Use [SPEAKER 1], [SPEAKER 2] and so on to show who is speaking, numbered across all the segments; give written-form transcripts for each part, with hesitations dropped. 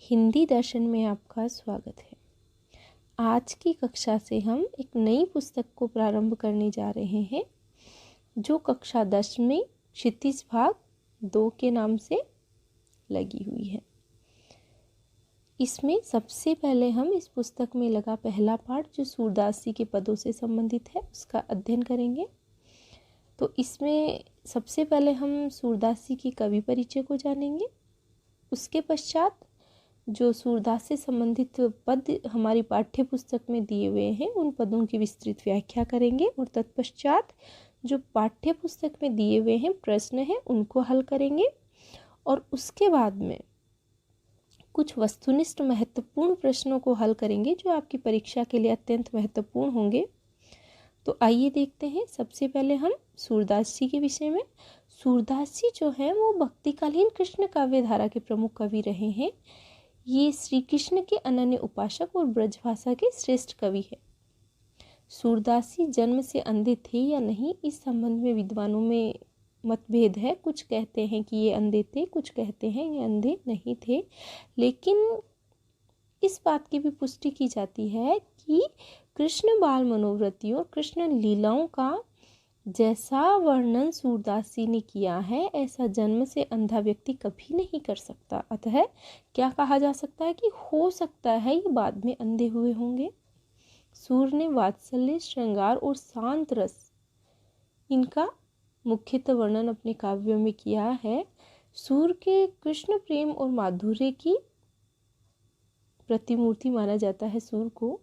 [SPEAKER 1] हिंदी दर्शन में आपका स्वागत है। आज की कक्षा से हम एक नई पुस्तक को प्रारंभ करने जा रहे हैं जो कक्षा 10 में क्षितिज भाग 2 के नाम से लगी हुई है। इसमें सबसे पहले हम इस पुस्तक में लगा पहला पाठ जो सूरदास जी के पदों से संबंधित है उसका अध्ययन करेंगे। तो इसमें सबसे पहले हम सूरदास जी की कवि परिचय को जानेंगे। उसके पश्चात जो सूरदास से संबंधित पद हमारी पाठ्य पुस्तक में दिए हुए हैं उन पदों की विस्तृत व्याख्या करेंगे और तत्पश्चात जो पाठ्य पुस्तक में दिए हुए हैं प्रश्न हैं उनको हल करेंगे और उसके बाद में कुछ वस्तुनिष्ठ महत्वपूर्ण प्रश्नों को हल करेंगे जो आपकी परीक्षा के लिए अत्यंत महत्वपूर्ण होंगे। तो आइए देखते हैं। सबसे पहले हम सूरदास जी के विषय में। सूरदास जी जो हैं वो भक्तिकालीन कृष्ण काव्य धारा के प्रमुख कवि रहे हैं। ये श्री कृष्ण के अनन्य उपासक और ब्रजभाषा के श्रेष्ठ कवि हैं। सूरदास जी जन्म से अंधे थे या नहीं, इस संबंध में विद्वानों में मतभेद है। कुछ कहते हैं कि ये अंधे थे, कुछ कहते हैं ये अंधे नहीं थे। लेकिन इस बात की भी पुष्टि की जाती है कि कृष्ण बाल मनोवृत्तियों और कृष्ण लीलाओं का जैसा वर्णन सूरदास जी ने किया है ऐसा जन्म से अंधा व्यक्ति कभी नहीं कर सकता। अतः क्या कहा जा सकता है कि हो सकता है ये बाद में अंधे हुए होंगे। सूर ने वात्सल्य, श्रृंगार और शांत रस इनका मुख्यतः वर्णन अपने काव्यों में किया है। सूर के कृष्ण प्रेम और माधुर्य की प्रतिमूर्ति माना जाता है सूर को,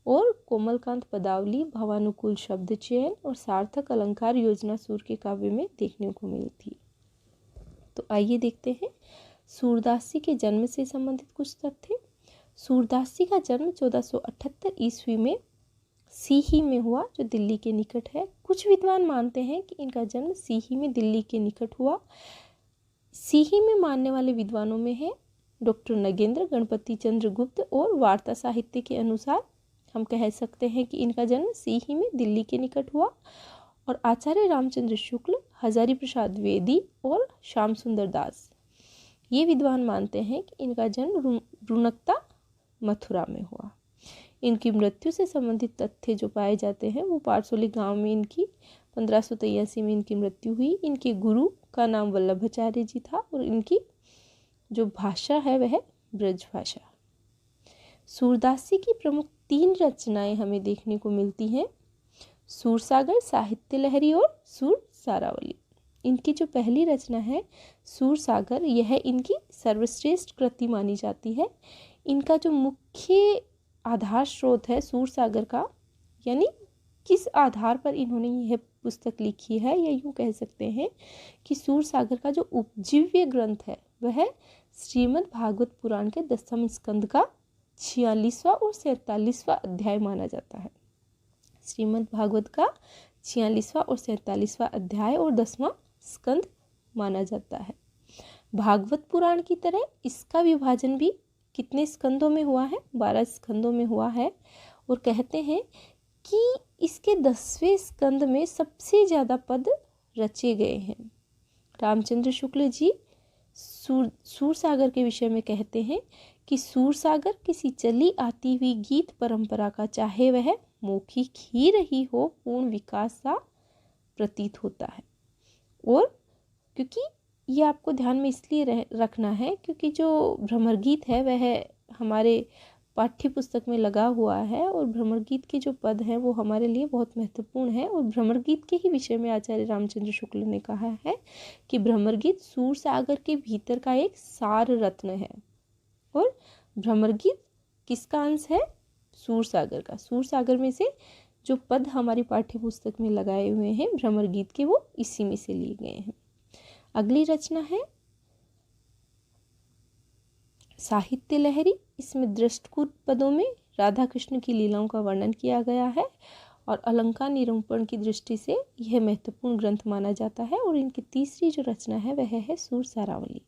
[SPEAKER 1] और कोमलकांत पदावली, भावानुकूल शब्द चयन और सार्थक अलंकार योजना सूर के काव्य में देखने को मिलती। तो आइए देखते हैं सूरदास जी के जन्म से संबंधित कुछ तथ्य। सूरदास जी का जन्म 1478 ईस्वी में सीही में हुआ जो दिल्ली के निकट है। कुछ विद्वान मानते हैं कि इनका जन्म सीही में दिल्ली के निकट हुआ। सीही में मानने वाले विद्वानों में है डॉक्टर नगेंद्र, गणपति चंद्र गुप्त और वार्ता साहित्य के अनुसार हम कह सकते हैं कि इनका जन्म सीही में दिल्ली के निकट हुआ। और आचार्य रामचंद्र शुक्ल, हजारी प्रसाद द्विवेदी और श्याम सुंदर दास ये विद्वान मानते हैं कि इनका जन्म रुणकता मथुरा में हुआ। इनकी मृत्यु से संबंधित तथ्य जो पाए जाते हैं वो पारसोली गांव में इनकी 1583 में इनकी मृत्यु हुई। इनके गुरु का नाम वल्लभाचार्य जी था और इनकी जो भाषा है वह ब्रज भाषा। सूरदास जी की प्रमुख 3 रचनाएं हमें देखने को मिलती हैं, सूरसागर, साहित्य लहरी और सूर सारावली। इनकी जो पहली रचना है सूरसागर, यह इनकी सर्वश्रेष्ठ कृति मानी जाती है। इनका जो मुख्य आधार स्रोत है सूरसागर का, यानी किस आधार पर इन्होंने यह पुस्तक लिखी है, या यूँ कह सकते हैं कि सूरसागर का जो उपजीव्य ग्रंथ है वह श्रीमद् भागवत पुराण के 10वें स्कंद का 46वां और 47वां अध्याय माना जाता है। श्रीमद् भागवत का 46वां और 47वां अध्याय और 10वां स्कंद माना जाता है। भागवत पुराण की तरह इसका विभाजन भी कितने स्कंदों में हुआ है? 12 स्कंदों में हुआ है। और कहते हैं कि इसके 10वें स्कंद में सबसे ज़्यादा पद रचे गए हैं। रामचंद्र शुक्ल जी सूरसागर के विषय में कहते हैं कि सूरसागर किसी चली आती हुई गीत परंपरा का, चाहे वह मौखिक ही रही हो, पूर्ण विकास सा प्रतीत होता है। और क्योंकि ये आपको ध्यान में इसलिए रखना है क्योंकि जो भ्रमर गीत है वह हमारे पाठ्य पुस्तक में लगा हुआ है और भ्रमर गीत के जो पद हैं वो हमारे लिए बहुत महत्वपूर्ण है। और भ्रमर गीत के ही विषय में आचार्य रामचंद्र शुक्ल ने कहा है कि भ्रमर गीत सूरसागर के भीतर का एक सार रत्न है। और भ्रमर गीत किसका अंश है? सूरसागर का। सूरसागर में से जो पद हमारी पाठ्य पुस्तक में लगाए हुए हैं भ्रमर गीत के, वो इसी में से लिए गए हैं। अगली रचना है साहित्य लहरी। इसमें दृष्टकूट पदों में राधा कृष्ण की लीलाओं का वर्णन किया गया है और अलंकार निरूपण की दृष्टि से यह महत्वपूर्ण ग्रंथ माना जाता है। और इनकी तीसरी जो रचना है वह है सूर सारावली।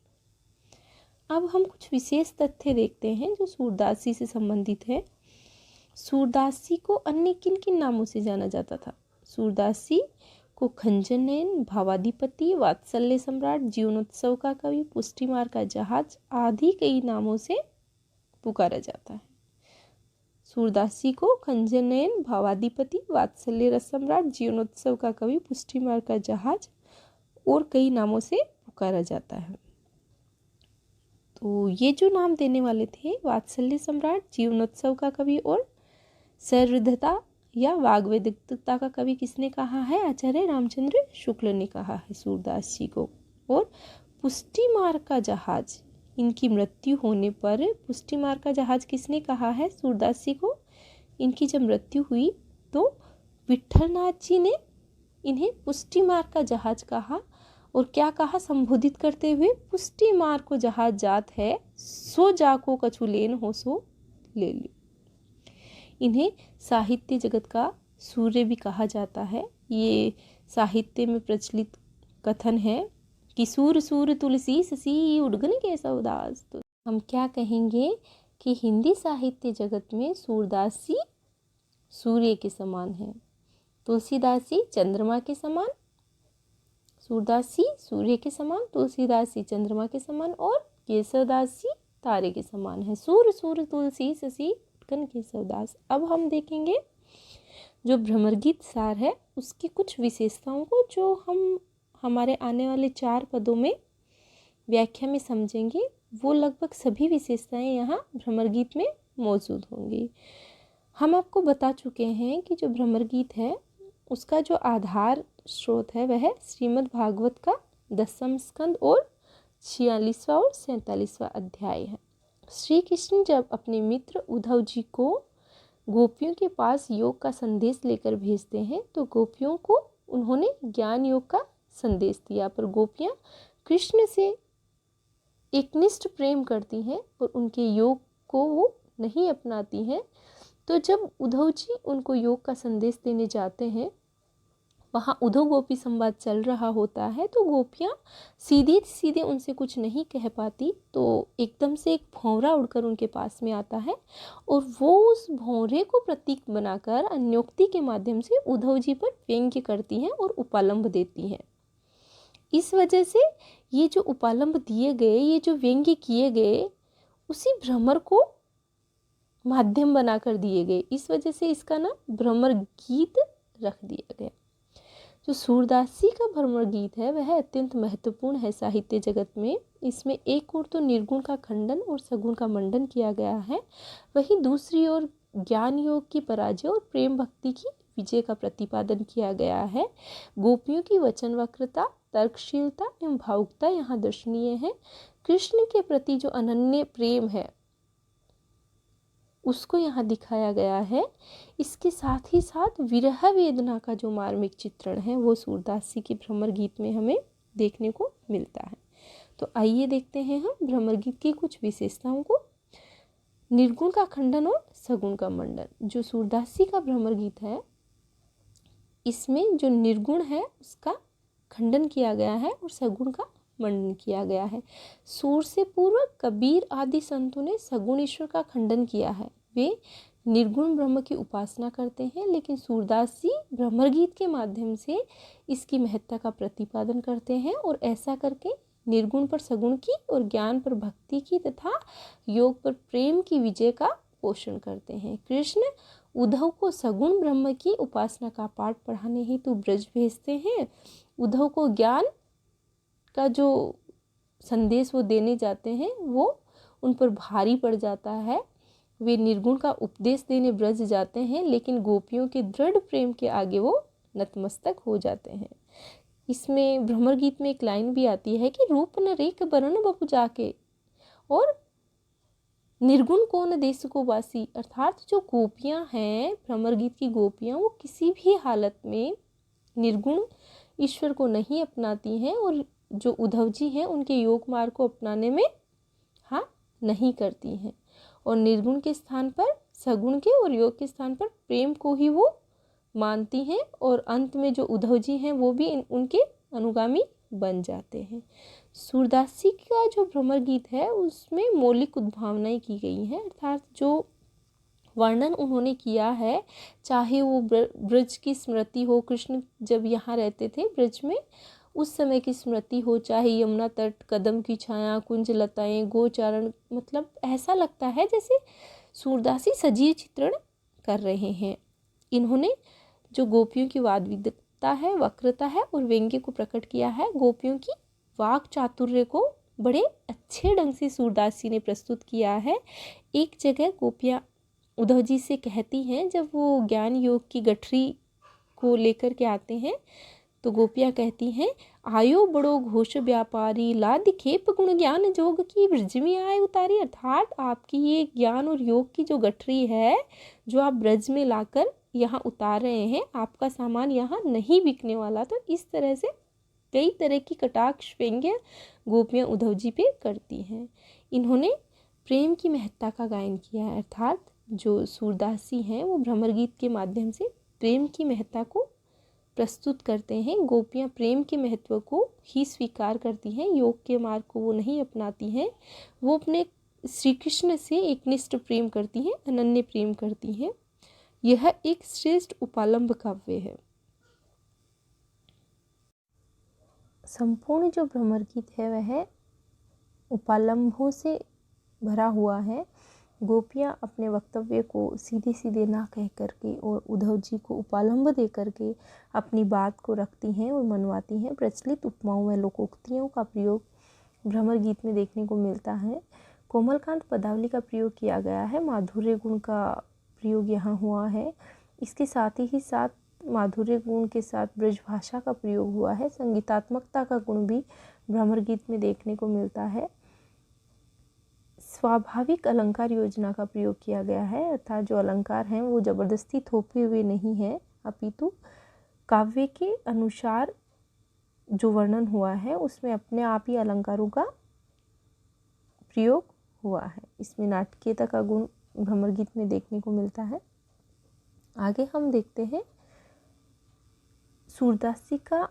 [SPEAKER 1] अब हम कुछ विशेष तथ्य देखते हैं जो सूरदास जी से संबंधित है। सूरदास जी को अन्य किन किन नामों से जाना जाता था? सूरदास जी को खंजनैन, भावाधिपति, वात्सल्य सम्राट, जीवनोत्सव का कवि, पुष्टिमार का जहाज आदि कई नामों से पुकारा जाता है। सूरदास जी को खंजनयन, भावाधिपति, वात्सल्य रस सम्राट, जीवनोत्सव का कवि, पुष्टिमार्ग का जहाज और कई नामों से पुकारा जाता है। तो ये जो नाम देने वाले थे, वात्सल्य सम्राट, जीवनोत्सव का कवि और सहृदयता या वाग्वेदिकता का कवि किसने कहा है? आचार्य रामचंद्र शुक्ल ने कहा है सूरदास जी को। और पुष्टिमार्ग का जहाज, इनकी मृत्यु होने पर पुष्टिमार्ग का जहाज किसने कहा है सूरदास जी को? इनकी जब मृत्यु हुई तो विठलनाथ जी ने इन्हें पुष्टिमार्ग का जहाज कहा। और क्या कहा संबोधित करते हुए? पुष्टिमार्ग को जहाज जात है, सो जाको कछु लेन हो सो ले लो। इन्हें साहित्य जगत का सूर्य भी कहा जाता है। ये साहित्य में प्रचलित कथन है कि सूर सूर तुलसी ससी उड़गन कैसा उदास। तो हम क्या कहेंगे कि हिंदी साहित्य जगत में सूरदास जी सूर्य के समान हैं, तुलसीदास जी चंद्रमा के समान, सूरदास जी सूर्य के समान, तुलसीदास जी चंद्रमा के समान और केशवदास जी तारे के समान है। सूर सूर तुलसी ससी उड़गन केशवदास। अब हम देखेंगे जो भ्रमर गीत सार है उसकी कुछ विशेषताओं को, जो हम हमारे आने वाले 4 पदों में व्याख्या में समझेंगे। वो लगभग सभी विशेषताएं यहाँ भ्रमर गीत में मौजूद होंगी। हम आपको बता चुके हैं कि जो भ्रमर गीत है उसका जो आधार स्रोत है वह श्रीमद् भागवत का 10वां स्कंद और 46वां और 47वां अध्याय है। श्री कृष्ण जब अपने मित्र उद्धव जी को गोपियों के पास योग का संदेश लेकर भेजते हैं तो गोपियों को उन्होंने ज्ञान योग का संदेश दिया, पर गोपियाँ कृष्ण से एकनिष्ठ प्रेम करती हैं और उनके योग को वो नहीं अपनाती हैं। तो जब उद्धव जी उनको योग का संदेश देने जाते हैं, वहाँ उद्धव गोपी संवाद चल रहा होता है, तो गोपियाँ सीधे सीधे उनसे कुछ नहीं कह पाती। तो एकदम से एक भौंरा उड़कर उनके पास में आता है और वो उस भौंरे को प्रतीक बनाकर अन्योक्ति के माध्यम से उद्धव जी पर व्यंग्य करती हैं और उपालंब देती हैं। इस वजह से ये जो उपालंब दिए गए, ये जो व्यंग्य किए गए, उसी भ्रमर को माध्यम बनाकर दिए गए। इस वजह से इसका नाम भ्रमर गीत रख दिया गया। जो सूरदास जी का भ्रमर गीत है वह अत्यंत महत्वपूर्ण है साहित्य जगत में। इसमें एक ओर तो निर्गुण का खंडन और सगुण का मंडन किया गया है, वहीं दूसरी ओर ज्ञान योग की पराजय और प्रेम भक्ति की विजय का प्रतिपादन किया गया है। गोपियों की वचन वक्रता, तर्कशीलता एवं भावुकता यहाँ दर्शनीय है। कृष्ण के प्रति जो अनन्य प्रेम है उसको यहाँ दिखाया गया है। इसके साथ ही साथ विरह वेदना का जो मार्मिक चित्रण है वो सूरदास जी के भ्रमर गीत में हमें देखने को मिलता है। तो आइए देखते हैं हम भ्रमर गीत की कुछ विशेषताओं को। निर्गुण का खंडन और सगुण का मंडन। जो सूरदास जी का भ्रमर गीत है इसमें जो निर्गुण है उसका खंडन किया गया है और सगुण का मंडन किया गया है। सूर से पूर्व कबीर आदि संतों ने सगुण ईश्वर का खंडन किया है। वे निर्गुण ब्रह्म की उपासना करते हैं, लेकिन सूरदास जी भ्रमर गीत के माध्यम से इसकी महत्ता का प्रतिपादन करते हैं और ऐसा करके निर्गुण पर सगुण की और ज्ञान पर भक्ति की तथा योग पर प्रेम की विजय का पोषण करते हैं। कृष्ण उद्धव को सगुण ब्रह्म की उपासना का पाठ पढ़ाने हेतु ब्रज भेजते हैं। उद्धव को ज्ञान का जो संदेश वो देने जाते हैं वो उन पर भारी पड़ जाता है। वे निर्गुण का उपदेश देने ब्रज जाते हैं, लेकिन गोपियों के दृढ़ प्रेम के आगे वो नतमस्तक हो जाते हैं। इसमें भ्रमर गीत में एक लाइन भी आती है कि रूप न रेख बरन बपु जाके और निर्गुण कौन देश को वासी। अर्थात जो गोपियाँ हैं, भ्रमर गीत की गोपियाँ, वो किसी भी हालत में निर्गुण ईश्वर को नहीं अपनाती हैं और जो उद्धव जी हैं उनके योग मार्ग को अपनाने में हाँ नहीं करती हैं और निर्गुण के स्थान पर सगुण के और योग के स्थान पर प्रेम को ही वो मानती हैं और अंत में जो उद्धव जी हैं वो भी उनके अनुगामी बन जाते हैं। सूरदास जी का जो भ्रमर गीत है उसमें मौलिक उद्भावनाएं की गई हैं, अर्थात जो वर्णन उन्होंने किया है, चाहे वो ब्रज की स्मृति हो, कृष्ण जब यहाँ रहते थे ब्रज में, उस समय की स्मृति हो, चाहे यमुना तट, कदम की छाया, कुंज लताएं, गोचारण, मतलब ऐसा लगता है जैसे सूरदास जी सजीव चित्रण कर रहे हैं। इन्होंने जो गोपियों की वाद विदग्धता है, वक्रता है और व्यंग्य को प्रकट किया है। गोपियों की वाक चातुर्य को बड़े अच्छे ढंग से सूरदास जी ने प्रस्तुत किया है। एक जगह गोपियाँ उद्धव जी से कहती हैं, जब वो ज्ञान योग की गठरी को लेकर के आते हैं तो गोपियाँ कहती हैं, आयो बड़ो घोष व्यापारी, ला दिखेप गुण ज्ञान जोग की, ब्रज में आए उतारी। अर्थात आपकी ये ज्ञान और योग की जो गठरी है, जो आप ब्रज में लाकर यहाँ उतार रहे हैं, आपका सामान यहाँ नहीं बिकने वाला। तो इस तरह से कई तरह की कटाक्ष व्यंग्य गोपियाँ उद्धव जी पे करती हैं। इन्होंने प्रेम की महत्ता का गायन किया है, अर्थात जो सूरदास जी हैं वो भ्रमर गीत के माध्यम से प्रेम की महत्ता को प्रस्तुत करते हैं। गोपियाँ प्रेम के महत्व को ही स्वीकार करती हैं, योग के मार्ग को वो नहीं अपनाती हैं। वो अपने श्री कृष्ण से एकनिष्ठ प्रेम करती हैं, अनन्य प्रेम करती हैं। यह एक श्रेष्ठ उपालंब काव्य है। संपूर्ण जो भ्रमर गीत है वह उपालंबों से भरा हुआ है। गोपियाँ अपने वक्तव्य को सीधे सीधे ना कह करके और उद्धव जी को उपालंब दे करके अपनी बात को रखती हैं और मनवाती हैं। प्रचलित उपमाओं व लोकोक्तियों का प्रयोग भ्रमर गीत में देखने को मिलता है। कोमलकांत पदावली का प्रयोग किया गया है, माधुर्य गुण का प्रयोग यहाँ हुआ है। इसके साथ ही साथ माधुर्य गुण के साथ ब्रजभाषा का प्रयोग हुआ है। संगीतात्मकता का गुण भी भ्रमर गीत में देखने को मिलता है। स्वाभाविक अलंकार योजना का प्रयोग किया गया है, अर्थात जो अलंकार हैं वो जबरदस्ती थोपे हुए नहीं हैं, अपितु काव्य के अनुसार जो वर्णन हुआ है उसमें अपने आप ही अलंकारों का प्रयोग हुआ है। इसमें नाटकीयता का गुण भ्रमर गीत में देखने को मिलता है। आगे हम देखते हैं सूरदास जी का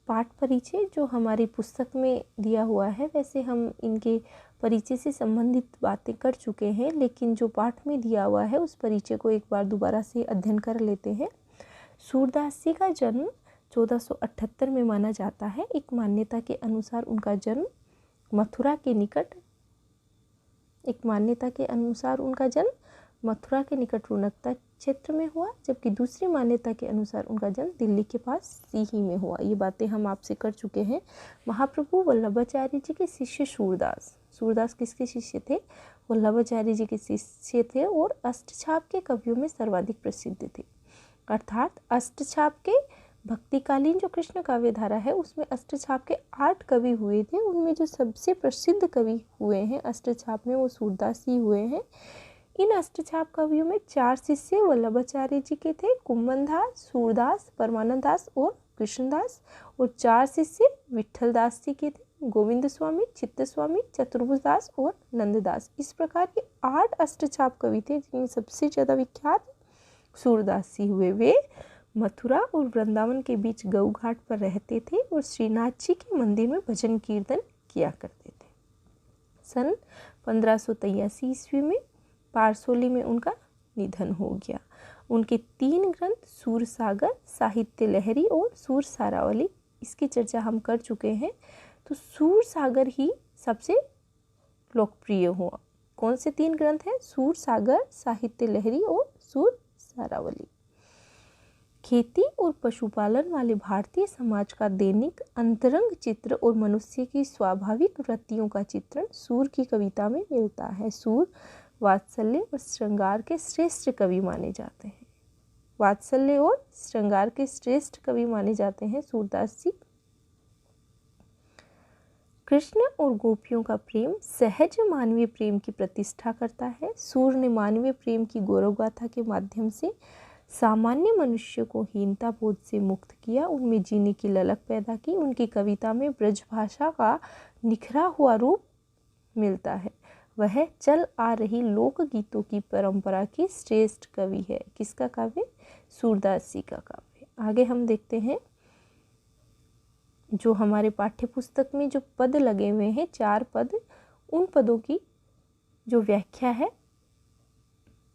[SPEAKER 1] पाठ परिचय जो हमारी पुस्तक में दिया हुआ है। वैसे हम इनके परिचय से संबंधित बातें कर चुके हैं, लेकिन जो पाठ में दिया हुआ है उस परिचय को एक बार दोबारा से अध्ययन कर लेते हैं। सूरदास जी का जन्म 1478 में माना जाता है। एक मान्यता के अनुसार उनका जन्म मथुरा के निकट रोनकता क्षेत्र में हुआ, जबकि दूसरी मान्यता के अनुसार उनका जन्म दिल्ली के पास सीही में हुआ। ये बातें हम आपसे कर चुके हैं। महाप्रभु वल्लभाचार्य जी के शिष्य सूरदास किसके शिष्य थे? वल्लभाचार्य जी के शिष्य थे और अष्टछाप के कवियों में सर्वाधिक प्रसिद्ध थे। अर्थात अष्टछाप के भक्तिकालीन जो कृष्ण काव्य धारा है उसमें अष्टछाप के 8 कवि हुए थे। उनमें जो सबसे प्रसिद्ध कवि हुए हैं अष्टछाप में वो सूरदास ही हुए हैं। इन अष्टछाप कवियों में 4 शिष्य वल्लभाचार्य जी के थे, कुंभनदास, सूरदास, परमानंद दास और कृष्णदास, और 4 शिष्य विठल दास जी के थे, गोविंद स्वामी, चित्त स्वामी, चतुर्भुज दास और नंददास। इस प्रकार के 8 अष्टछाप कवि थे, जिनमें सबसे ज़्यादा विख्यात सूरदास जी हुए। वे मथुरा और वृंदावन के बीच गऊ घाट पर रहते थे और श्रीनाथ जी के मंदिर में भजन कीर्तन किया करते थे। सन 1583 ईस्वी में पारसोली में उनका निधन हो गया। उनके 3 ग्रंथ सूरसागर, साहित्य लहरी और सूर सारावली, इसकी चर्चा हम कर चुके हैं। तो सूरसागर ही सबसे लोकप्रिय हुआ। कौन से 3 ग्रंथ हैं? सूरसागर, साहित्य लहरी और सूर सारावली। खेती और पशुपालन वाले भारतीय समाज का दैनिक अंतरंग चित्र और मनुष्य की स्वाभाविक वृत्तियों का चित्रण सूर की कविता में मिलता है। सूर वात्सल्य और श्रृंगार के श्रेष्ठ कवि माने जाते हैं। वात्सल्य और श्रृंगार के श्रेष्ठ कवि माने जाते हैं सूरदास जी। कृष्ण और गोपियों का प्रेम सहज मानवीय प्रेम की प्रतिष्ठा करता है। सूर ने मानवीय प्रेम की गौरव गाथा के माध्यम से सामान्य मनुष्य को हीनता बोध से मुक्त किया, उनमें जीने की ललक पैदा की। उनकी कविता में ब्रजभाषा का निखरा हुआ रूप मिलता है। वह चल आ रही लोक गीतों की परंपरा की श्रेष्ठ कवि है। किसका काव्य? सूरदास जी का काव्य। आगे हम देखते हैं जो हमारे पाठ्य पुस्तक में जो पद लगे हुए हैं 4 पद, उन पदों की जो व्याख्या है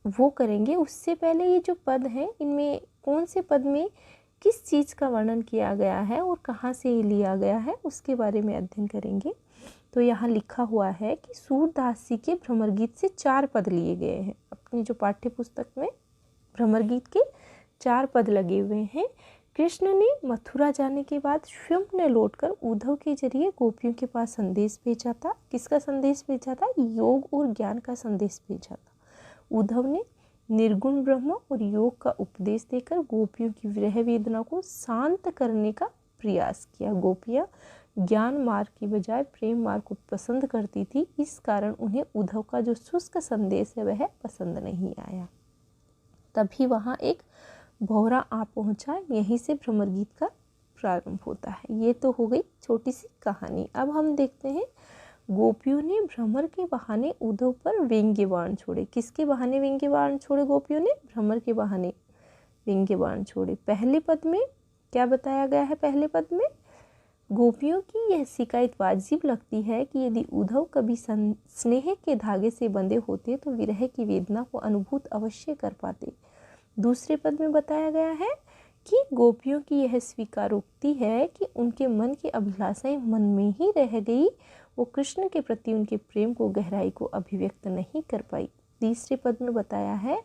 [SPEAKER 1] वो करेंगे। उससे पहले ये जो पद हैं इनमें कौन से पद में किस चीज़ का वर्णन किया गया है और कहाँ से लिया गया है उसके बारे में अध्ययन करेंगे। तो यहाँ लिखा हुआ है कि सूरदास जी के भ्रमर गीत से 4 पद लिए गए हैं। अपनी जो पाठ्य पुस्तक में भ्रमर गीत के 4 पद लगे हुए हैं। कृष्ण ने मथुरा जाने के बाद स्वयं ने लौटकर उद्धव के जरिए गोपियों के पास संदेश भेजा था। किसका संदेश भेजा था? योग और ज्ञान का संदेश भेजा था। उद्धव ने निर्गुण ब्रह्म और योग का उपदेश देकर गोपियों की विरह वेदना को शांत करने का प्रयास किया। गोपियाँ ज्ञान मार्ग की बजाय प्रेम मार्ग को पसंद करती थी, इस कारण उन्हें उद्धव का जो शुष्क संदेश है वह पसंद नहीं आया। तभी वहाँ एक भौरा आ पहुँचा। यहीं से भ्रमर गीत का प्रारंभ होता है। ये तो हो गई छोटी सी कहानी। अब हम देखते हैं गोपियों ने भ्रमर के बहाने उद्धव पर व्यंग्य बाण छोड़े। किसके बहाने व्यंग्य बाण छोड़े? गोपियों ने भ्रमर के बहाने व्यंग्य बाण छोड़े। पहले पद में क्या बताया गया है? पहले पद में गोपियों की यह शिकायत वाजिब लगती है कि यदि उद्धव कभी स्नेह के धागे से बंधे होते तो विरह की वेदना को अनुभूत अवश्य कर पाते। दूसरे पद में बताया गया है कि गोपियों की यह स्वीकारोक्ति है कि उनके मन की अभिलाषाएं मन में ही रह गई, वो कृष्ण के प्रति उनके प्रेम को गहराई को अभिव्यक्त नहीं कर पाई। तीसरे पद में बताया है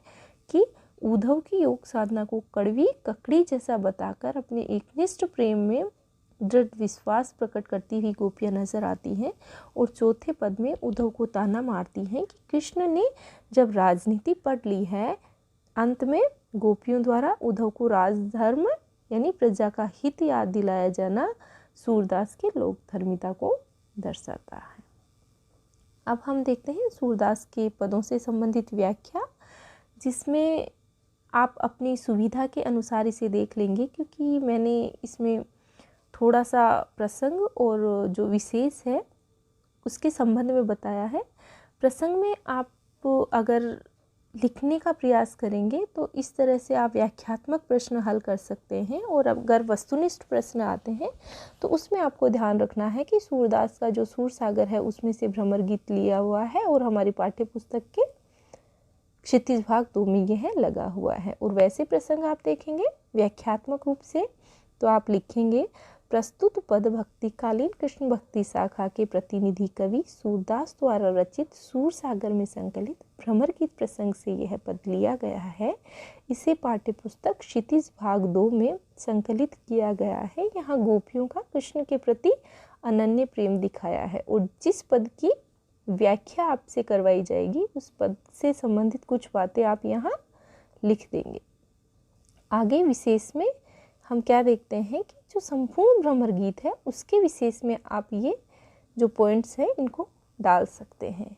[SPEAKER 1] कि उद्धव की योग साधना को कड़वी ककड़ी जैसा बताकर अपने एकनिष्ठ प्रेम में दृढ़ विश्वास प्रकट करती हुई गोपियाँ नजर आती हैं। और चौथे पद में उद्धव को ताना मारती हैं कि कृष्ण ने जब राजनीति पढ़ ली है। अंत में गोपियों द्वारा उद्धव को राजधर्म यानी प्रजा का हित याद दिलाया जाना सूरदास के लोक धर्मिता को दर्शाता है। अब हम देखते हैं सूरदास के पदों से संबंधित व्याख्या, जिसमें आप अपनी सुविधा के अनुसार इसे देख लेंगे, क्योंकि मैंने इसमें थोड़ा सा प्रसंग और जो विशेष है उसके संबंध में बताया है। प्रसंग में आप अगर लिखने का प्रयास करेंगे तो इस तरह से आप व्याख्यात्मक प्रश्न हल कर सकते हैं। और अगर वस्तुनिष्ठ प्रश्न आते हैं तो उसमें आपको ध्यान रखना है कि सूरदास का जो सूर सागर है उसमें से भ्रमर गीत लिया हुआ है और हमारी पाठ्य पुस्तक के क्षितिज भाग 2 में यह लगा हुआ है। और वैसे प्रसंग आप देखेंगे व्याख्यात्मक रूप से तो आप लिखेंगे, प्रस्तुत पद भक्तिकालीन कृष्ण भक्ति शाखा के प्रतिनिधि कवि सूरदास द्वारा रचित सूर सागर में संकलित भ्रमर गीत प्रसंग से यह पद लिया गया है। इसे पाठ्य पुस्तक क्षितिज भाग 2 में संकलित किया गया है। यहाँ गोपियों का कृष्ण के प्रति अनन्य प्रेम दिखाया है और जिस पद की व्याख्या आपसे करवाई जाएगी उस पद से संबंधित कुछ बातें आप यहाँ लिख देंगे। आगे विशेष में हम क्या देखते हैं कि जो संपूर्ण भ्रमर गीत है उसके विशेष में आप ये जो पॉइंट्स हैं इनको डाल सकते हैं।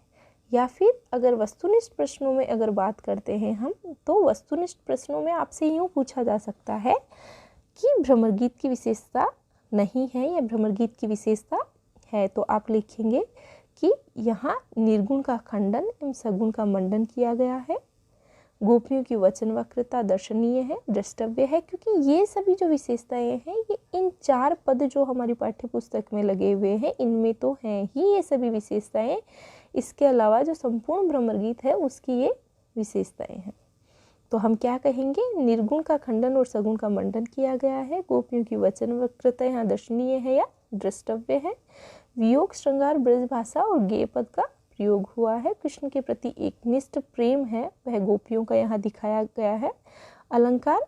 [SPEAKER 1] या फिर अगर वस्तुनिष्ठ प्रश्नों में अगर बात करते हैं हम, तो वस्तुनिष्ठ प्रश्नों में आपसे यूँ पूछा जा सकता है कि भ्रमर गीत की विशेषता नहीं है या भ्रमर गीत की विशेषता है, तो आप लिखेंगे कि यहाँ निर्गुण का खंडन एवं सगुण का मंडन किया गया है। गोपियों की वचन वक्रता दर्शनीय है, द्रष्टव्य है, क्योंकि ये सभी जो विशेषताएं हैं ये इन 4 पद जो हमारी पाठ्य पुस्तक में लगे हुए हैं इनमें तो हैं ही ये सभी विशेषताएं। इसके अलावा जो संपूर्ण भ्रमर गीत है उसकी ये विशेषताएं हैं। तो हम क्या कहेंगे? निर्गुण का खंडन और सगुण का मंडन किया गया है। गोपियों की वचन वक्रता यहाँ दर्शनीय है या द्रष्टव्य है। वियोग श्रृंगार ब्रज भाषा और गेय पद का प्रयोग हुआ है। कृष्ण के प्रति एकनिष्ठ प्रेम है वह गोपियों का यहाँ दिखाया गया है। अलंकार,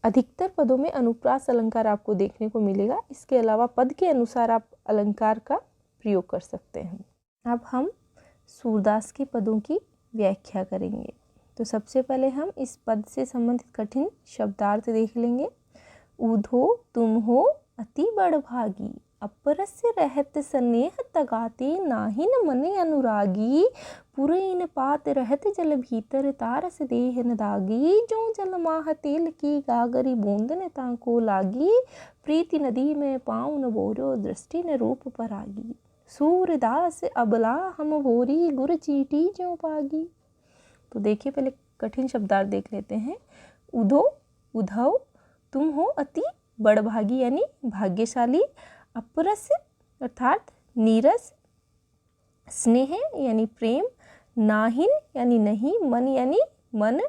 [SPEAKER 1] अधिकतर पदों में अनुप्रास अलंकार आपको देखने को मिलेगा। इसके अलावा पद के अनुसार आप अलंकार का प्रयोग कर सकते हैं। अब हम सूरदास के पदों की व्याख्या करेंगे। तो सबसे पहले हम इस पद से संबंधित कठिन शब्दार्थ देख लेंगे। ऊधो तुम हो अति बड़भागी, अपरस्य रहत स्नेह तगाते, नाहिन मने अनुरागी, पुरैन पात रहत जल भीतर, तारस देह न दागी, जो जल माह तेल की गागरी बूंद न ताको लागी, प्रीति नदी में पाँव न बोरो, दृष्टि न रूप परागी, सूरदास अबला हम भोरी, गुर चीटी ज्यों पागी। तो देखिए पहले कठिन शब्दार्थ देख लेते हैं। उधो, उद्धव, तुम हो अति बड़भागी यानी भाग्यशाली, अपरस अर्थात नीरस, स्नेह यानी प्रेम, नाहिन यानी नहीं, मन यानी मन,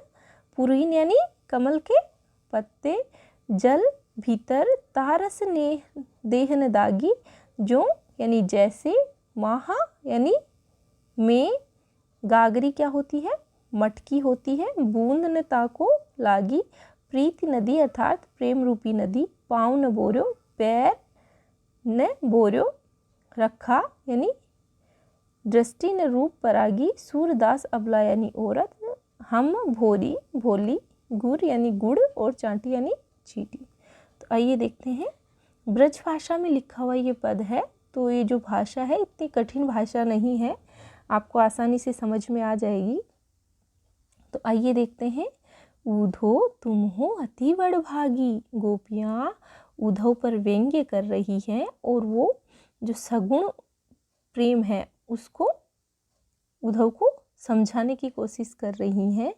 [SPEAKER 1] पुरीन यानी कमल के पत्ते जल भीतर तारस ने देहन दागी, जो यानी जैसे, माहा यानी में, गागरी क्या होती है, मटकी होती है, बूंद न ताको लागी, प्रीति नदी अर्थात प्रेम रूपी नदी, पाँव न बोर्यो पैर न बोर्यो रखा यानी दृष्टि न रूप परागी, सूरदास अबला यानी औरत, हम भोरी भोली, गुर यानी गुड़ और चांटी यानी चींटी। तो आइए देखते हैं, ब्रज भाषा में लिखा हुआ ये पद है। तो ये जो भाषा है इतनी कठिन भाषा नहीं है, आपको आसानी से समझ में आ जाएगी। तो आइए देखते हैं, उधो तुम हो अति बड़ भागी। गोपियाँ उद्धव पर व्यंग्य कर रही हैं और वो जो सगुण प्रेम है उसको उद्धव को समझाने की कोशिश कर रही हैं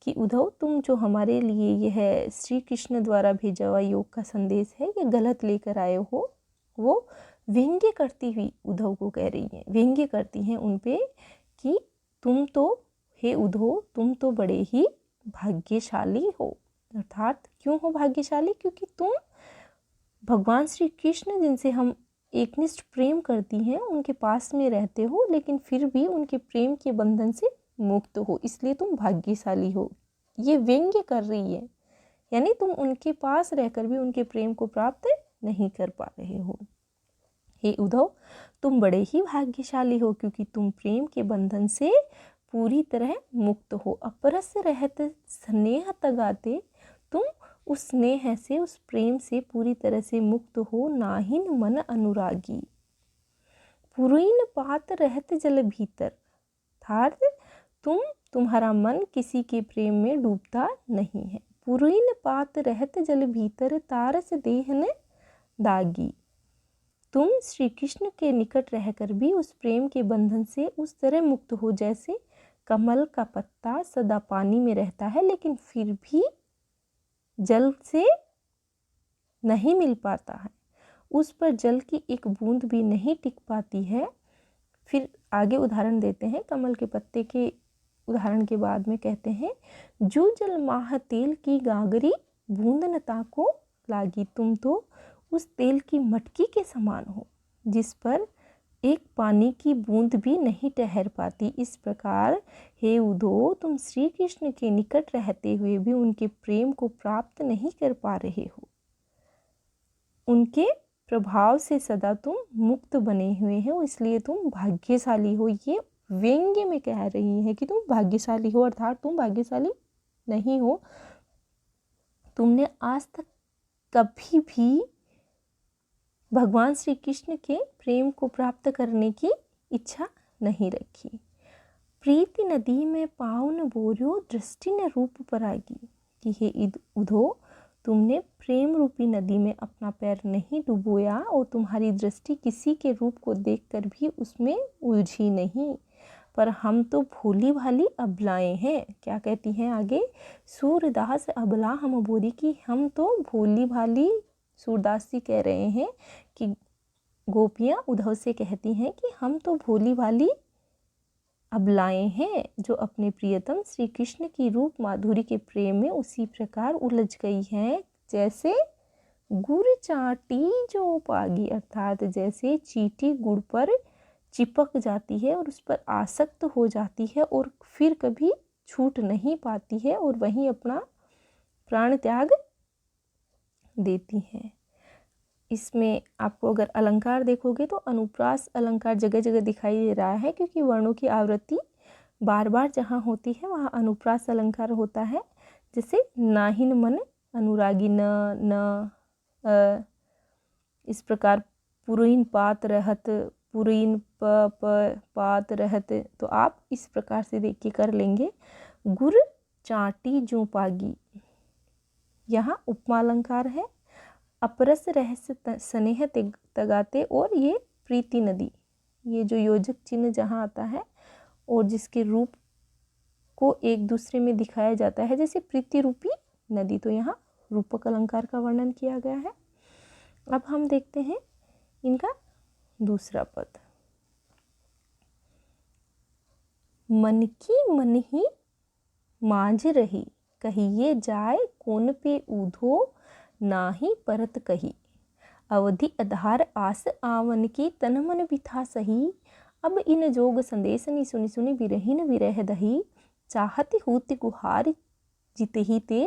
[SPEAKER 1] कि उद्धव तुम जो हमारे लिए यह श्री कृष्ण द्वारा भेजा हुआ योग का संदेश है ये गलत लेकर आए हो। वो व्यंग्य करती हुई उद्धव को कह रही हैं, व्यंग्य करती हैं उन पे कि तुम तो हे उद्धव तुम तो बड़े ही भाग्यशाली हो। अर्थात क्यों हो भाग्यशाली, क्योंकि तुम भगवान श्री कृष्ण जिनसे हम एकनिष्ठ प्रेम करती हैं उनके पास में रहते हो, लेकिन फिर भी उनके प्रेम के बंधन से मुक्त हो, इसलिए तुम भाग्यशाली हो। ये व्यंग्य कर रही है, यानी तुम उनके पास रहकर भी उनके प्रेम को प्राप्त नहीं कर पा रहे हो। हे उद्धव तुम बड़े ही भाग्यशाली हो, क्योंकि तुम प्रेम के बंधन से पूरी तरह मुक्त हो। अपरस रहत स्नेह तगाते, तुम उस स्नेह से उस प्रेम से पूरी तरह से मुक्त हो। नाहिन मन अनुरागी, पुरीन पात रहत जल भीतर, अर्थात तुम्हारा मन किसी के प्रेम में डूबता नहीं है। पुरीन पात रहत जल भीतर, तारस देहन दागी, तुम श्री कृष्ण के निकट रहकर भी उस प्रेम के बंधन से उस तरह मुक्त हो जैसे कमल का पत्ता सदा पानी में रहता है लेकिन फिर भी जल से नहीं मिल पाता है, उस पर जल की एक बूंद भी नहीं टिक पाती है। फिर आगे उदाहरण देते हैं, कमल के पत्ते के उदाहरण के बाद में कहते हैं, जो जल माह तेल की गागरी, बूंद न ताको लागी, तुम तो उस तेल की मटकी के समान हो जिस पर एक पानी की बूंद भी नहीं ठहर पाती। इस प्रकार हे उद्धव तुम श्री कृष्ण के निकट रहते हुए भी उनके प्रेम को प्राप्त नहीं कर पा रहे हो, उनके प्रभाव से सदा तुम मुक्त बने हुए हो, इसलिए तुम भाग्यशाली हो। ये व्यंग्य में कह रही है कि तुम भाग्यशाली हो, अर्थात तुम भाग्यशाली नहीं हो, तुमने आज तक कभी भी भगवान श्री कृष्ण के प्रेम को प्राप्त करने की इच्छा नहीं रखी। प्रीति नदी में पाँव न बोर्यो, दृष्टि न रूप परागी, कि हे उद्धव तुमने प्रेम रूपी नदी में अपना पैर नहीं डुबोया और तुम्हारी दृष्टि किसी के रूप को देखकर भी उसमें उलझी नहीं। पर हम तो भोली भाली अबलाएं हैं। क्या कहती हैं आगे, सूरदास अबला हम बोरी, की हम तो भोली भाली, सूरदास जी कह रहे हैं कि गोपियाँ उद्धव से कहती हैं कि हम तो भोली भाली अबलाएं हैं जो अपने प्रियतम श्री कृष्ण की रूप माधुरी के प्रेम में उसी प्रकार उलझ गई हैं जैसे गुड़ चाटी जो पागी, अर्थात जैसे चींटी गुड़ पर चिपक जाती है और उस पर आसक्त हो जाती है और फिर कभी छूट नहीं पाती है और वहीं अपना प्राण त्याग देती हैं। इसमें आपको अगर अलंकार देखोगे तो अनुप्रास अलंकार जगह जगह दिखाई दे रहा है, क्योंकि वर्णों की आवृत्ति बार बार जहाँ होती है वहाँ अनुप्रास अलंकार होता है। जैसे नाहिन मन अनुरागी, न इस प्रकार पुरीन पात रहत, पुरीन पात रहत, तो आप इस प्रकार से देख के कर लेंगे। गुर चाटी जो पागी, यहाँ उपमा अलंकार है। अपरस रहस्य स्नेह तगाते, और ये प्रीति नदी, ये जो योजक चिन्ह जहाँ आता है और जिसके रूप को एक दूसरे में दिखाया जाता है जैसे प्रीति रूपी नदी, तो यहाँ रूपक अलंकार का वर्णन किया गया है। अब हम देखते हैं इनका दूसरा पद, मन की मन ही मांझ रही, कहिए जाए कोन पे ऊधो नाही परत कही। अवधि आधार आस आवन की तन मन बिथा सही। अब इन जोग संदेशनी सुनि सुनि बिरहिन बिरह दही। चाहती हूति गुहार जितहि ते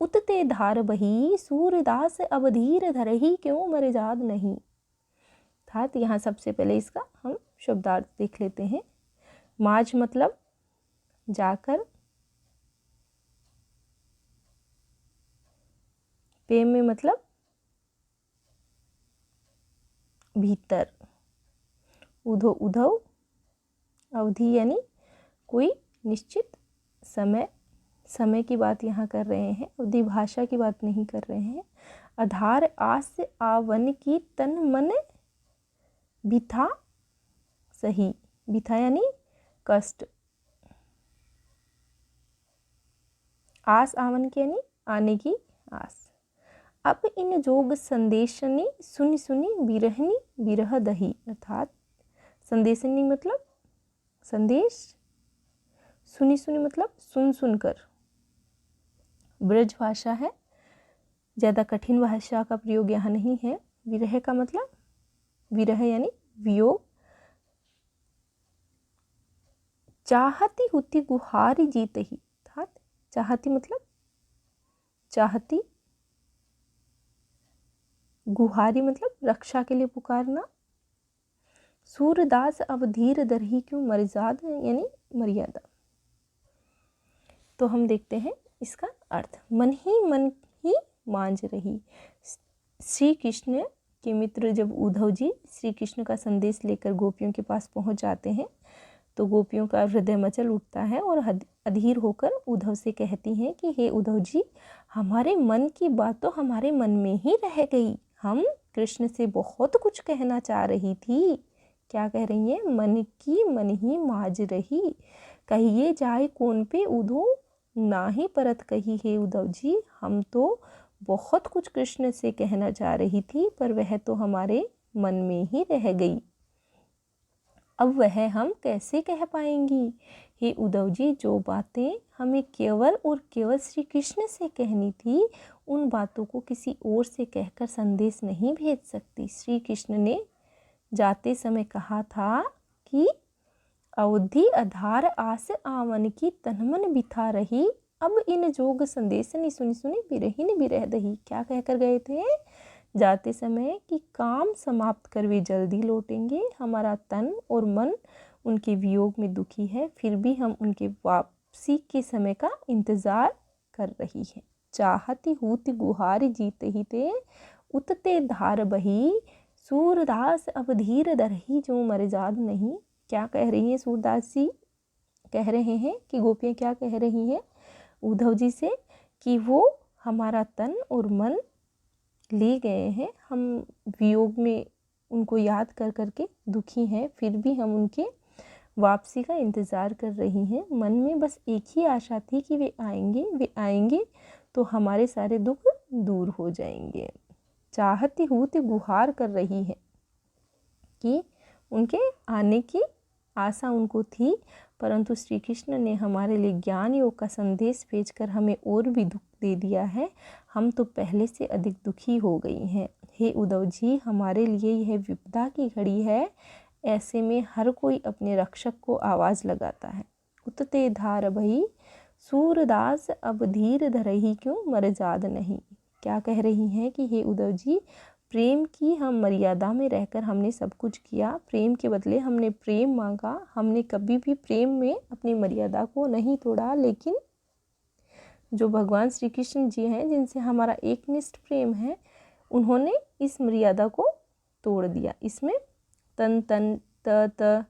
[SPEAKER 1] उतते धार बही। सूरदास अवधीर धरही क्यों मर जाद नहीं। अर्थात यहाँ सबसे पहले इसका हम शब्दार्थ देख लेते हैं। माज मतलब जाकर, पे में मतलब भीतर, उधो उधव, अवधि यानी कोई निश्चित समय, समय की बात यहाँ कर रहे हैं, अवधि भाषा की बात नहीं कर रहे हैं। आधार आस आवन की तन मन बिथा सही। बिथा यानी कष्ट, आस आवन की यानी आने की आस। अब इन जोग संदेशनी सुनि सुनि बिरहनी बिरह दही। अर्थात संदेशनी मतलब संदेश, सुनि सुनि मतलब सुन सुनकर। ब्रज भाषा है, ज़्यादा कठिन भाषा का प्रयोग यहाँ नहीं है। विरह का मतलब, विरह यानी वियोग। चाहती हुती गुहारी जीत ही। अर्थात चाहती मतलब चाहती, गुहारी मतलब रक्षा के लिए पुकारना। सूरदास अवधीर दरही क्यों मर्याद यानी मर्यादा। तो हम देखते हैं इसका अर्थ। मन ही मांझ रही। श्री कृष्ण के मित्र जब उद्धव जी श्री कृष्ण का संदेश लेकर गोपियों के पास पहुंच जाते हैं तो गोपियों का हृदय मचल उठता है और अधीर होकर उद्धव से कहती हैं कि हे उद्धव जी, हमारे मन की बात तो हमारे मन में ही रह गई। हम कृष्ण से बहुत कुछ कहना चाह रही थी। क्या कह रही हैं? मन की मन ही माज रही, कहिए जाए कौन पे उधो ना ही परत कही। हे उद्धव जी, हम तो बहुत कुछ कृष्ण से कहना चाह रही थी पर वह तो हमारे मन में ही रह गई। अब वह हम कैसे कह पाएंगी। हे उद्धव जी, जो बातें हमें केवल और केवल श्री कृष्ण से कहनी थी उन बातों को किसी और से कहकर संदेश नहीं भेज सकती। श्री कृष्ण ने जाते समय कहा था कि अवधि आधार आस आवन की तनमन बिथा रही। अब इन जोग संदेशनी सुनि सुनि बिरहिन बिरह दही। क्या कहकर गए थे जाते समय कि काम समाप्त कर वे जल्दी लौटेंगे। हमारा तन और मन उनके वियोग में दुखी है, फिर भी हम उनके वापसी के समय का इंतज़ार कर रही है। चाहती हूति गुहार जीत ही ते उतते धार बही। सूरदास अवधीर दरही जो मर्याद नहीं। क्या कह रही हैं सूरदास जी? कह रहे हैं कि गोपियाँ क्या कह रही हैं उद्धव जी से कि वो हमारा तन और मन ले गए हैं, हम वियोग में उनको याद कर करके दुखी हैं, फिर भी हम उनके वापसी का इंतज़ार कर रही हैं। मन में बस एक ही आशा थी कि वे आएंगे तो हमारे सारे दुख दूर हो जाएंगे। चाहती हूति गुहार कर रही है कि उनके आने की आशा उनको थी, परंतु श्री कृष्ण ने हमारे लिए ज्ञान योग का संदेश भेजकर हमें और भी दुख दे दिया है। हम तो पहले से अधिक दुखी हो गई हैं। हे उद्धव जी, हमारे लिए यह विपदा की घड़ी है। ऐसे में हर कोई अपने रक्षक को आवाज़ लगाता है। उतते धार बही, सूरदास अब धीर धरही क्यों मर्याद नहीं। क्या कह रही हैं कि हे उद्धव जी, प्रेम की हम मर्यादा में रहकर हमने सब कुछ किया, प्रेम के बदले हमने प्रेम मांगा, हमने कभी भी प्रेम में अपनी मर्यादा को नहीं तोड़ा। लेकिन जो भगवान श्री कृष्ण जी हैं जिनसे हमारा एकनिष्ठ प्रेम है, उन्होंने इस मर्यादा को तोड़ दिया। इसमें तन तन त त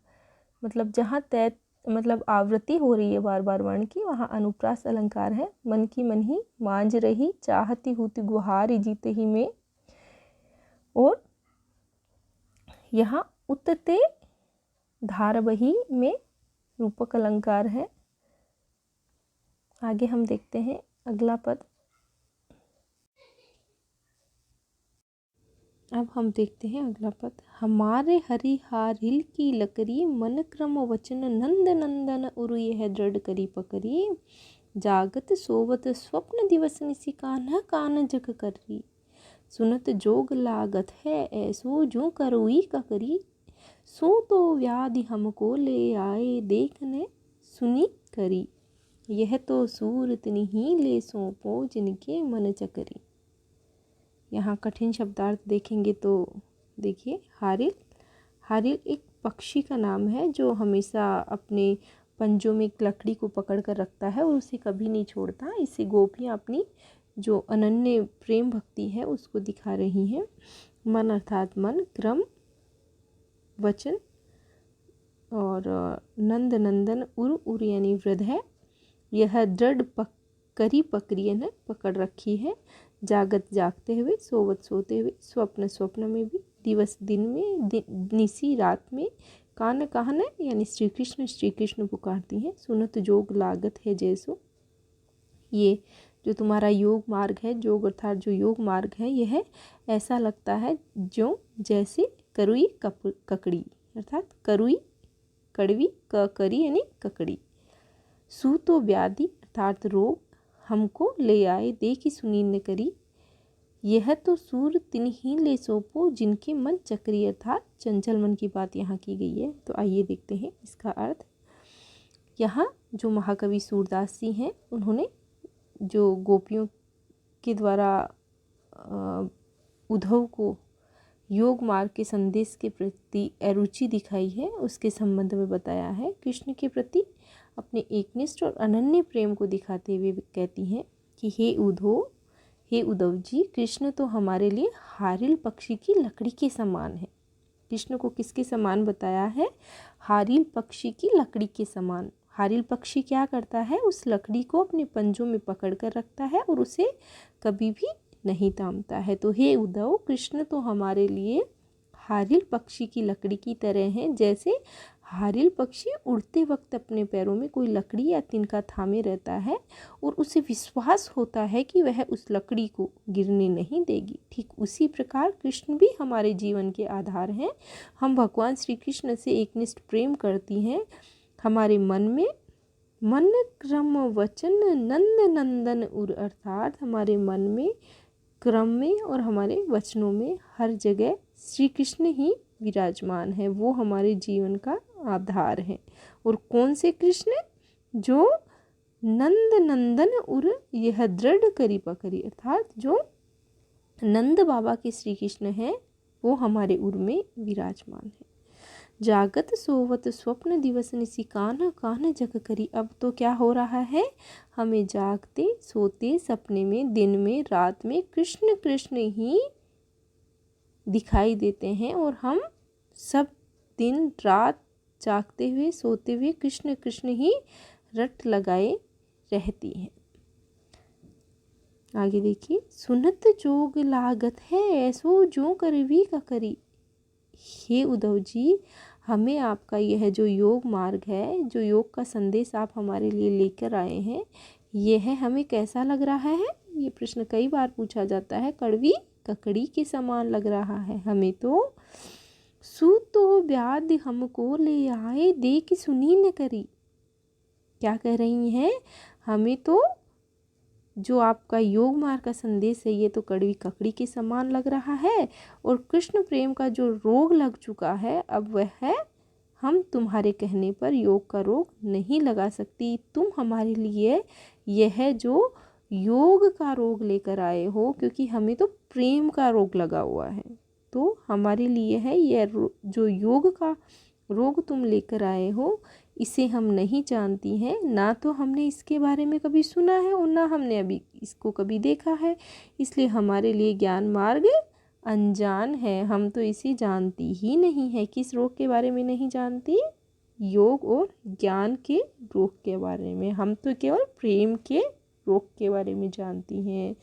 [SPEAKER 1] मतलब जहाँ तय मतलब आवृत्ति हो रही है बार बार वर्ण की, वहाँ अनुप्रास अलंकार है। मन की मन ही मांझ रही, चाहती हूति गुहार जीते ही में। और यहाँ उतते धार बही में रूपक अलंकार है। आगे हम देखते हैं अगला पद। अब हम देखते हैं अगला पद। हमारे हरिहारिल की लकरी, मन क्रम वचन नंद नंदन उरु यह दृढ़ करी पकड़ी। जागत सोवत स्वप्न दिवस निसी कान्हा कान जग करी। सुनत जोग लागत है ऐसो जो करोई का करी। सो तो व्याधि हमको ले आए देखने सुनी करी। यह तो सूरत नहीं ले सौंपो जिनके मन चकरी। यहाँ कठिन शब्दार्थ देखेंगे तो देखिए, हारिल। हारिल एक पक्षी का नाम है जो हमेशा अपने पंजों में एक लकड़ी को पकड़ कर रखता है और उसे कभी नहीं छोड़ता। इससे गोपियाँ अपनी जो अनन्य प्रेम भक्ति है उसको दिखा रही हैं। मन अर्थात मन, क्रम, वचन और नंद नंदन उर यानी वृद्ध है। यह दृढ़ करी पकड़ी ने पकड़ रखी है। जागत जागते हुए, सोवत सोते हुए, स्वप्न स्वप्न में भी, दिवस दिन में, निसी रात में, कान कहन यानी श्री कृष्ण पुकारती हैं। सुनत जोग लागत है जैसो, ये जो तुम्हारा योग मार्ग है, जोग अर्थात जो योग मार्ग है, यह ऐसा लगता है जो जैसे करुई ककड़ी अर्थात करुई कड़वी, करी यानी ककड़ी। सू तो व्याधि अर्थात रोग, हमको ले आए देखी सुनी न करी। यह तो सूर तिन ही ले सोपो जिनके मन चक्री अर्थात चंचल मन की बात यहाँ की गई है। तो आइए देखते हैं इसका अर्थ। यहाँ जो महाकवि सूरदास जी हैं, उन्होंने जो गोपियों के द्वारा उद्धव को योग मार्ग के संदेश के प्रति अरुचि दिखाई है, उसके संबंध में बताया है। कृष्ण के प्रति अपने एकनिष्ठ और अनन्य प्रेम को दिखाते हुए कहती हैं कि हे उद्धव जी, कृष्ण तो हमारे लिए हारिल पक्षी की लकड़ी के समान है। कृष्ण को किसके समान बताया है? हारिल पक्षी की लकड़ी के समान। हारिल पक्षी क्या करता है? उस लकड़ी को अपने पंजों में पकड़ कर रखता है और उसे कभी भी नहीं थामता है। तो हे उद्धव, कृष्ण तो हमारे लिए हारिल पक्षी की लकड़ी की तरह हैं। जैसे हारिल पक्षी उड़ते वक्त अपने पैरों में कोई लकड़ी या तिनका थामे रहता है और उसे विश्वास होता है कि वह उस लकड़ी को गिरने नहीं देगी, ठीक उसी प्रकार कृष्ण भी हमारे जीवन के आधार हैं। हम भगवान श्री कृष्ण से एकनिष्ठ प्रेम करती हैं। हमारे मन में मन क्रम वचन नंद नंदन उर अर्थात हमारे मन में, क्रम में और हमारे वचनों में हर जगह श्री कृष्ण ही विराजमान है। वो हमारे जीवन का आधार है। और कौन से कृष्ण? जो नंद नंदन उर यह दृढ़ करी पकड़ी अर्थात जो नंद बाबा के श्री कृष्ण हैं, वो हमारे उर में विराजमान है। जागत सोवत स्वप्न दिवस निसी कान्हा कान्हा जग करी। अब तो क्या हो रहा है? हमें जागते सोते सपने में, दिन में, रात में कृष्ण कृष्ण ही दिखाई देते हैं और हम सब दिन रात जागते हुए सोते हुए कृष्ण कृष्ण ही रट लगाए रहती हैं। आगे देखिए, सुनत जोग लागत है ऐसो जो करवी का करी। हे उद्धव जी, हमें आपका यह जो योग मार्ग है, जो योग का संदेश आप हमारे लिए लेकर आए हैं, यह हमें कैसा लग रहा है? ये प्रश्न कई बार पूछा जाता है। कड़वी ककड़ी के समान लग रहा है हमें तो। सू तो व्याध हमको ले आए देख सुनी न करी। क्या कह रही हैं? हमें तो जो आपका योग मार्ग का संदेश है, ये तो कड़वी ककड़ी के समान लग रहा है और कृष्ण प्रेम का जो रोग लग चुका है, अब वह है हम तुम्हारे कहने पर योग का रोग नहीं लगा सकती। तुम हमारे लिए यह जो योग का रोग लेकर आए हो, क्योंकि हमें तो प्रेम का रोग लगा हुआ है, तो हमारे लिए है यह जो योग का रोग तुम लेकर आए हो, इसे हम नहीं जानती हैं। ना तो हमने इसके बारे में कभी सुना है और ना हमने अभी इसको कभी देखा है, इसलिए हमारे लिए ज्ञान मार्ग अनजान है। हम तो इसे जानती ही नहीं है। किस रोग के बारे में नहीं जानती? योग और ज्ञान के रोग के बारे में। हम तो केवल प्रेम के रोग के बारे में जानती हैं।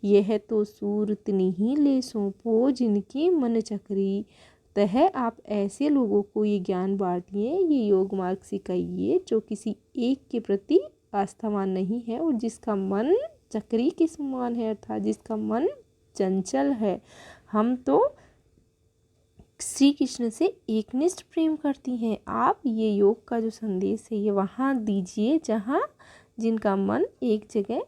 [SPEAKER 1] यह तो सूरत नहीं ले सौंपो जिनकी मन चक्री। तह आप ऐसे लोगों को ये ज्ञान बांटिए, ये योग मार्ग सिखाइए जो किसी एक के प्रति आस्थावान नहीं है और जिसका मन चक्री के समान है अर्थात जिसका मन चंचल है। हम तो श्री कृष्ण से एकनिष्ठ प्रेम करती हैं। आप ये योग का जो संदेश है ये वहाँ दीजिए जहाँ जिनका मन एक जगह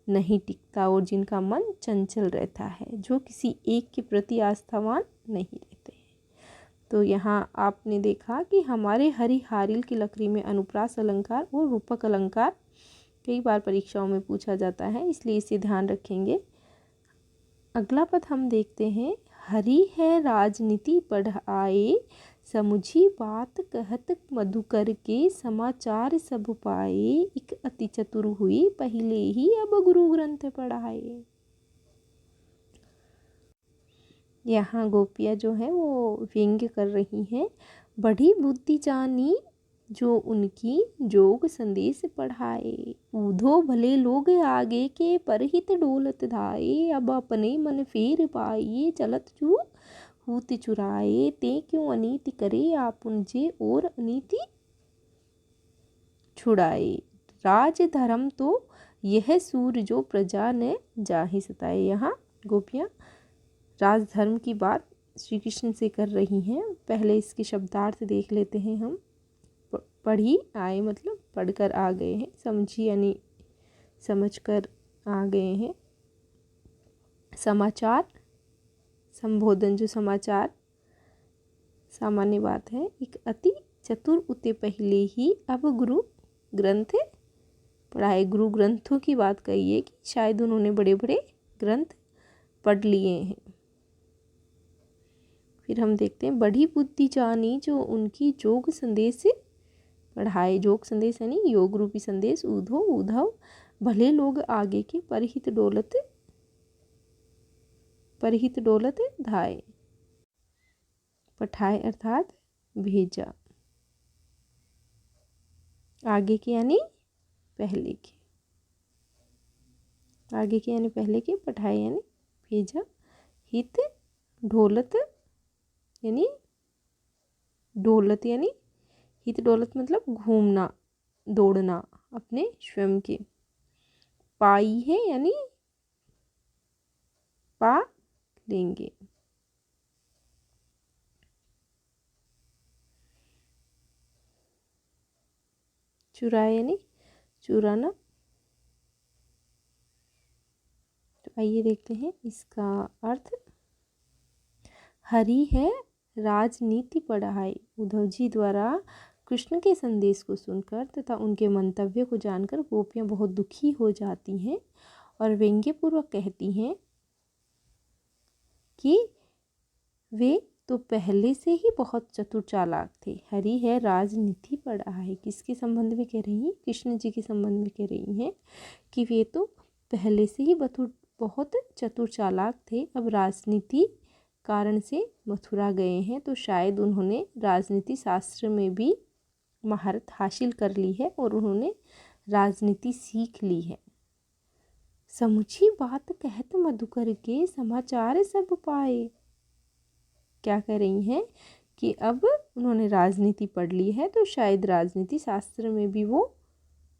[SPEAKER 1] नहीं टिकता और जिनका मन चंचल रहता है, जो किसी एक के प्रति आस्थावान नहीं रहते हैं। तो यहाँ आपने देखा कि हमारे हरिहारिल की लकड़ी में अनुप्रास अलंकार और रूपक अलंकार कई बार परीक्षाओं में पूछा जाता है, इसलिए इसे ध्यान रखेंगे। अगला पद हम देखते हैं। हरि है राजनीति पढ़ाए, समुझी बात कहत मधुकर के, समाचार सब पाए, एक अति चतुर हुई पहले ही अब गुरु ग्रंथ पढ़ाए। यहाँ गोपियाँ जो है वो व्यंग्य कर रही हैं। बड़ी बुद्धि जानी जो उनकी, जोग संदेश पढ़ाए, ऊधो भले लोग आगे के, परहित डोलत धाये, अब अपने मन फेर पाए, चलत जू हूत चुराए, ते क्यों अनीति करे आप उनजे, और अनीति छुड़ाए, राज धर्म तो यह सूर जो प्रजा ने जाहि सताए। यहाँ गोपियाँ राजधर्म की बात श्री कृष्ण से कर रही हैं। पहले इसके शब्दार्थ देख लेते हैं हम। पढ़ी आए मतलब पढ़कर आ गए हैं, समझी यानी समझकर आ गए हैं। समाचार संबोधन, जो समाचार सामान्य बात है। एक अति चतुर उते पहले ही अब गुरु ग्रंथ पढ़ाए। गुरु ग्रंथों की बात कही है कि शायद उन्होंने बड़े बड़े ग्रंथ पढ़ लिए हैं। फिर हम देखते हैं। बड़ी बुद्धि जानी जो उनकी, जोग संदेश से पढ़ाए। जोग संदेश यानी योग रूपी संदेश। ऊधो उधव भले लोग आगे के, परहित डोलत धाये। पठाए अर्थात भेजा। आगे के यानी पहले के, आगे के यानी पहले के, पठाए यानी भेजा। हित ढोलत यानी डोलत यानी हित डोलत मतलब घूमना दौड़ना अपने स्वयं के। पाई है यानी पा लेंगे। चुराए यानी चुराना। तो आइए देखते हैं इसका अर्थ। हरि है राजनीति पढ़ाई। उद्धव जी द्वारा कृष्ण के संदेश को सुनकर तथा उनके मंतव्य को जानकर गोपियाँ बहुत दुखी हो जाती हैं और व्यंग्यपूर्वक कहती हैं कि वे तो पहले से ही बहुत चतुर चालाक थे। हरि है राजनीति पढ़ाई, किसके संबंध में कह रही हैं? कृष्ण जी के संबंध में कह रही हैं कि वे तो पहले से ही बहुत चतुर चालाक थे। अब राजनीति कारण से मथुरा गए हैं तो शायद उन्होंने राजनीति शास्त्र में भी महारत हासिल कर ली है और उन्होंने राजनीति सीख ली है। समुझी बात कहत मधुकर के, समाचार सब पाए। क्या कह रही हैं कि अब उन्होंने राजनीति पढ़ ली है तो शायद राजनीति शास्त्र में भी वो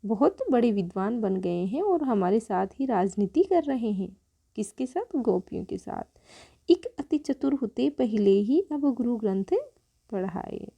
[SPEAKER 1] बहुत बड़े विद्वान बन गए हैं और हमारे साथ ही राजनीति कर रहे हैं। किसके साथ? गोपियों के साथ। एक अति चतुर होते पहले ही अब गुरु ग्रंथ पढ़ाए।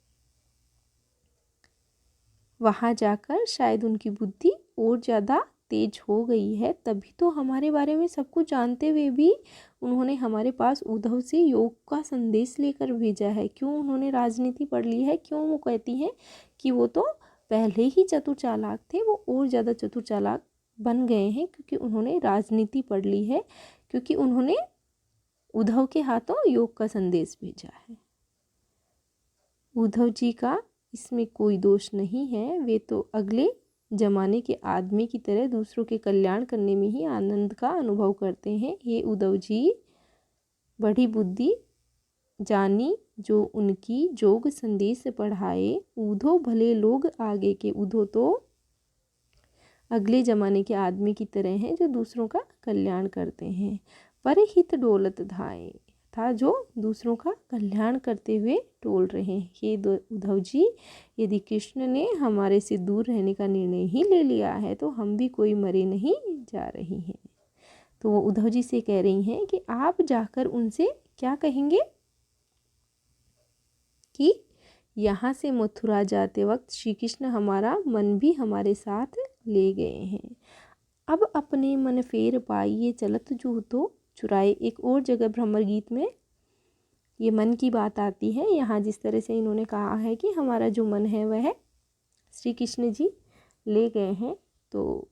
[SPEAKER 1] वहाँ जाकर शायद उनकी बुद्धि और ज़्यादा तेज हो गई है, तभी तो हमारे बारे में सब कुछ जानते हुए भी उन्होंने हमारे पास उद्धव से योग का संदेश लेकर भेजा है। क्यों उन्होंने राजनीति पढ़ ली है? क्यों वो कहती हैं कि वो तो पहले ही चतुर चालाक थे, वो और ज़्यादा चतुर चालाक बन गए हैं क्योंकि उन्होंने राजनीति पढ़ ली है, क्योंकि उन्होंने उद्धव के हाथों योग का संदेश भेजा है। उद्धव जी का इसमें कोई दोष नहीं है, वे तो अगले जमाने के आदमी की तरह दूसरों के कल्याण करने में ही आनंद का अनुभव करते हैं। ये उद्धव जी बड़ी बुद्धि जानी जो उनकी, जोग संदेश पढ़ाए, ऊधो भले लोग आगे के। ऊधो तो अगले जमाने के आदमी की तरह हैं जो दूसरों का कल्याण करते हैं। पर हित डोलत धाए था, जो दूसरों का कल्याण करते हुए टोल रहे हैं। ये उद्धव जी, यदि कृष्ण ने हमारे से दूर रहने का निर्णय ही ले लिया है तो हम भी कोई मरे नहीं जा रही हैं। तो वो उद्धव जी से कह रही हैं कि आप जाकर उनसे क्या कहेंगे कि यहाँ से मथुरा जाते वक्त श्री कृष्ण हमारा मन भी हमारे साथ ले गए हैं। अब अपने मन फेर पाइए चलत जो तो चुराए। एक और जगह भ्रमर गीत में ये मन की बात आती है। यहाँ जिस तरह से इन्होंने कहा है कि हमारा जो मन है वह श्री कृष्ण जी ले गए हैं, तो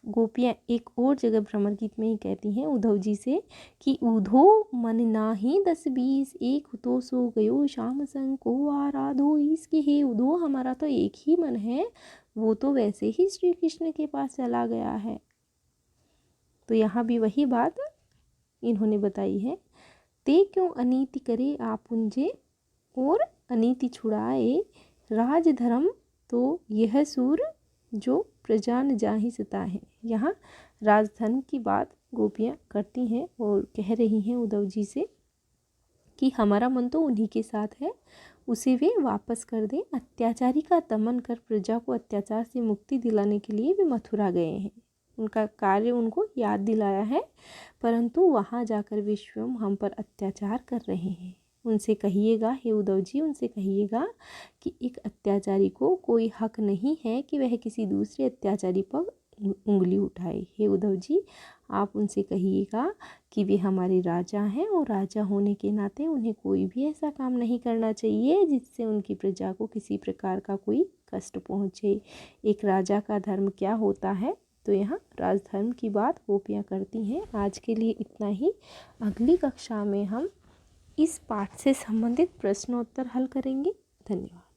[SPEAKER 1] गोपियाँ एक और जगह भ्रमर गीत में ही कहती हैं उद्धव जी से कि उधो मन नाही 10-20 एक तो सो गयो श्याम संग को आराधो। इसके हे उधो, हमारा तो एक ही मन है, वो तो वैसे ही श्री कृष्ण के पास चला गया है। तो यहाँ भी वही बात इन्होंने बताई है। ते क्यों अनीति करे आपुंजे और अनीति छुड़ाए राज धर्म, तो यह सूर जो प्रजा न जाहि सता है। यहाँ राजधर्म की बात गोपियाँ करती हैं और कह रही हैं उद्धव जी से कि हमारा मन तो उन्हीं के साथ है, उसे वे वापस कर दें। अत्याचारी का दमन कर प्रजा को अत्याचार से मुक्ति दिलाने के लिए वे मथुरा गए हैं। उनका कार्य उनको याद दिलाया है, परंतु वहाँ जाकर वे स्वयं हम पर अत्याचार कर रहे हैं। उनसे कहिएगा, हे उद्धव जी, उनसे कहिएगा कि एक अत्याचारी को कोई हक नहीं है कि वह किसी दूसरे अत्याचारी पर उंगली उठाए। हे उद्धव जी, आप उनसे कहिएगा कि वे हमारे राजा हैं और राजा होने के नाते उन्हें कोई भी ऐसा काम नहीं करना चाहिए जिससे उनकी प्रजा को किसी प्रकार का कोई कष्ट पहुँचे। एक राजा का धर्म क्या होता है, तो यहाँ राजधर्म की बात गोपियाँ करती हैं। आज के लिए इतना ही। अगली कक्षा में हम इस पाठ से संबंधित प्रश्नोत्तर हल करेंगे। धन्यवाद।